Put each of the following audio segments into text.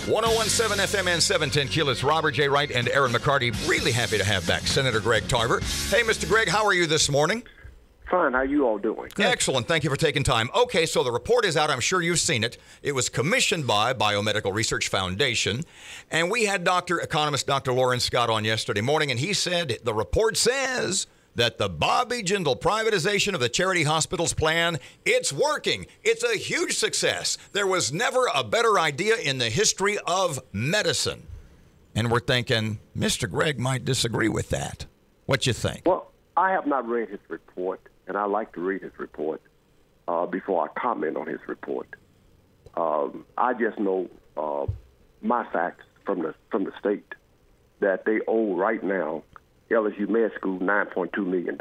1017 FM and 710 Keel. It's Robert J. Wright and Aaron McCarty. Really happy to have back Senator Greg Tarver. Hey, Mr. Greg, how are you this morning? Fine. How you all doing? Good. Excellent. Thank you for taking time. Okay, so the report is out. I'm sure you've seen it. It was commissioned by Biomedical Research Foundation. And we had economist Dr. Lawrence Scott on yesterday morning, and he said the report says that the Bobby Jindal privatization of the charity hospitals plan, it's working. It's a huge success. There was never a better idea in the history of medicine. And we're thinking, Mr. Greg might disagree with that. What you think? Well, I have not read his report, and I like to read his report before I comment on his report. I just know my facts from the state that they owe right now LSU Med School $9.2 million.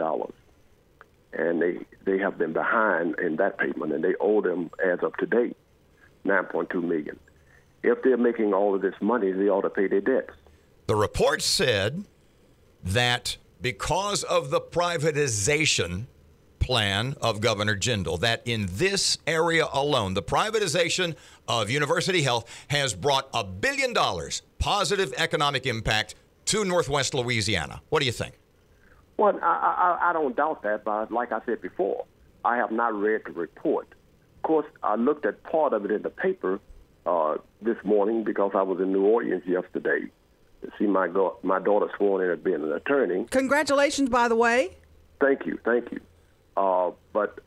And they have been behind in that payment, and they owe them, as of today, $9.2 million. If they're making all of this money, they ought to pay their debts. The report said that because of the privatization plan of Governor Jindal, that in this area alone, the privatization of University Health has brought $1 billion positive economic impact to Northwest Louisiana. What do you think? Well, I don't doubt that, but like I said before, I have not read the report. Of course, I looked at part of it in the paper this morning because I was in New Orleans yesterday to see my daughter sworn in as being an attorney. Congratulations, by the way. Thank you. But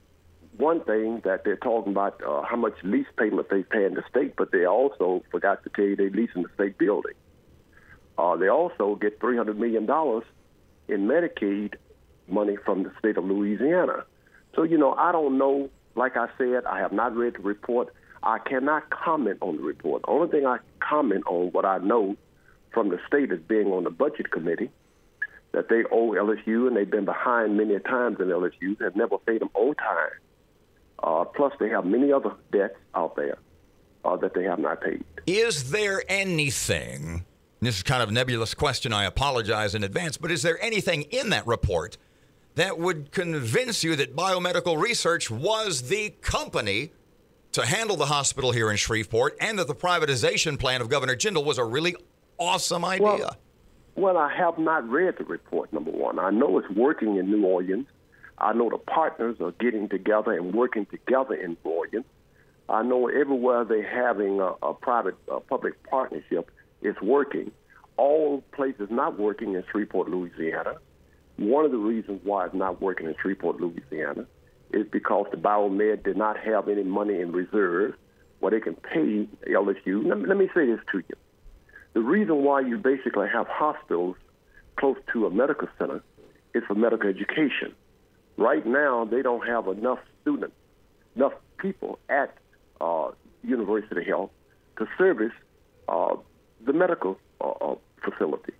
one thing that they're talking about how much lease payment they pay in the state, but they also forgot to tell you they lease in the state building. They also get $300 million in Medicaid money from the state of Louisiana. So, I don't know. Like I said, I have not read the report. I cannot comment on the report. Only thing I comment on what I know from the state as being on the budget committee, that they owe LSU, and they've been behind many times in LSU, have never paid them on time. Plus, they have many other debts out there that they have not paid. Is there anything... This is kind of a nebulous question. I apologize in advance. But is there anything in that report that would convince you that Biomedical Research was the company to handle the hospital here in Shreveport and that the privatization plan of Governor Jindal was a really awesome idea? Well, I have not read the report, number one. I know it's working in New Orleans. I know the partners are getting together and working together in New Orleans. I know everywhere they're having a private-public partnership, it's working. All places not working in Shreveport, Louisiana. One of the reasons why it's not working in Shreveport, Louisiana is because the Biomed did not have any money in reserve where they can pay LSU. Let me say this to you. The reason why you basically have hospitals close to a medical center is for medical education. Right now, they don't have enough students, enough people at University Health to service the medical facility.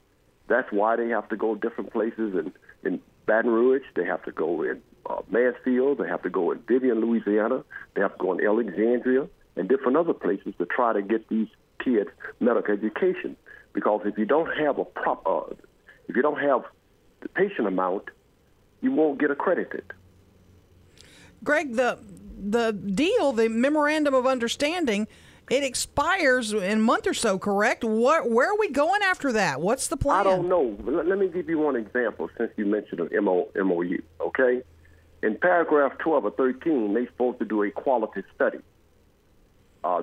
That's why they have to go different places in Baton Rouge. They have to go in Mansfield. They have to go in Vivian, Louisiana. They have to go in Alexandria and different other places to try to get these kids medical education. Because if you don't have if you don't have the patient amount, you won't get accredited. Greg, the deal, the memorandum of understanding, it expires in a month or so, correct? Where are we going after that? What's the plan? I don't know. Let me give you one example since you mentioned an MOU, okay? In paragraph 12 or 13, they're supposed to do a quality study.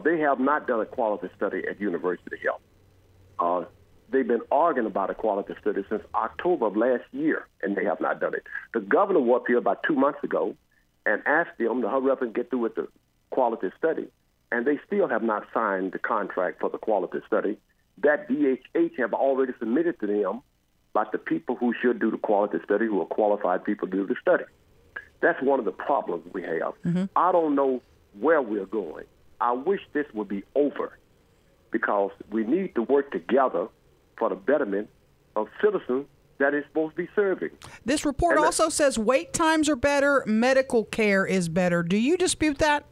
They have not done a quality study at University Health. They've been arguing about a quality study since October of last year, and they have not done it. The governor was up here about 2 months ago and asked them to hurry up and get through with the quality study. And they still have not signed the contract for the quality study that DHH have already submitted to them about the people who should do the quality study, who are qualified people to do the study. That's one of the problems we have. Mm-hmm. I don't know where we're going. I wish this would be over because we need to work together for the betterment of citizens that is supposed to be serving. This report also says wait times are better, medical care is better. Do you dispute that?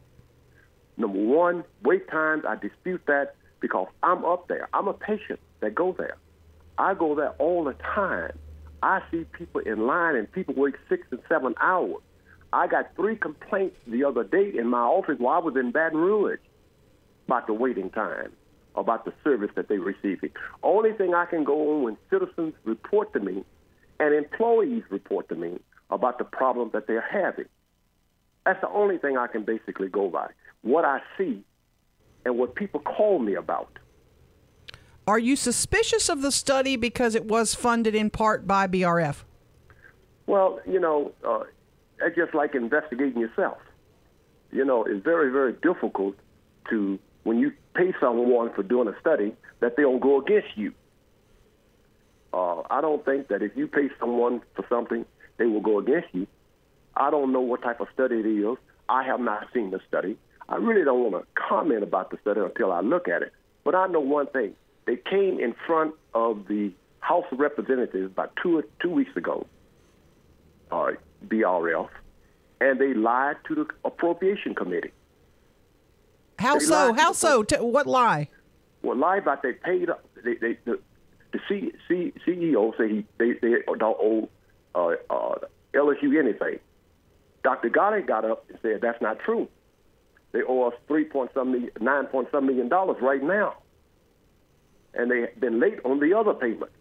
Number one, wait times, I dispute that because I'm up there. I'm a patient that go there. I go there all the time. I see people in line and people wait 6 and 7 hours. I got 3 complaints the other day in my office while I was in Baton Rouge about the waiting time. about the service that they're receiving. Only thing I can go on when citizens report to me and employees report to me about the problem that they're having. That's the only thing I can basically go by, what I see and what people call me about. Are you suspicious of the study because it was funded in part by BRF? Well, it's just like investigating yourself. It's very, very difficult to, when you pay someone for doing a study, that they don't go against you. I don't think that if you pay someone for something, they will go against you. I don't know what type of study it is. I have not seen the study. I really don't want to comment about the study until I look at it. But I know one thing. They came in front of the House of Representatives about two weeks ago, BRF, and they lied to the Appropriation Committee. How so? How so? What lie? Well, lie about they paid. The CEO said they don't owe LSU anything. Dr. Goddard got up and said that's not true. They owe us $9.some million right now, and they've been late on the other payment.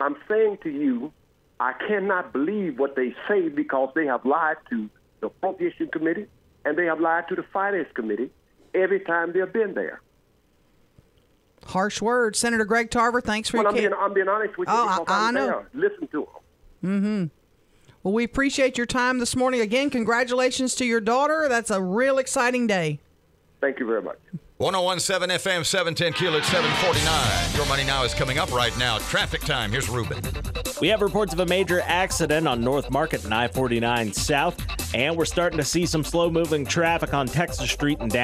I'm saying to you, I cannot believe what they say because they have lied to the Appropriation Committee and they have lied to the Finance Committee every time they've been there. Harsh words. Senator Greg Tarver, thanks for your I'm being honest with you because I'm there. Listen to them. Mm-hmm. Well, we appreciate your time this morning. Again, congratulations to your daughter. That's a real exciting day. Thank you very much. 101.7 FM, 710 kilo, 749. Your Money Now is coming up right now. Traffic time. Here's Ruben. We have reports of a major accident on North Market and I-49 South, and we're starting to see some slow-moving traffic on Texas Street and down.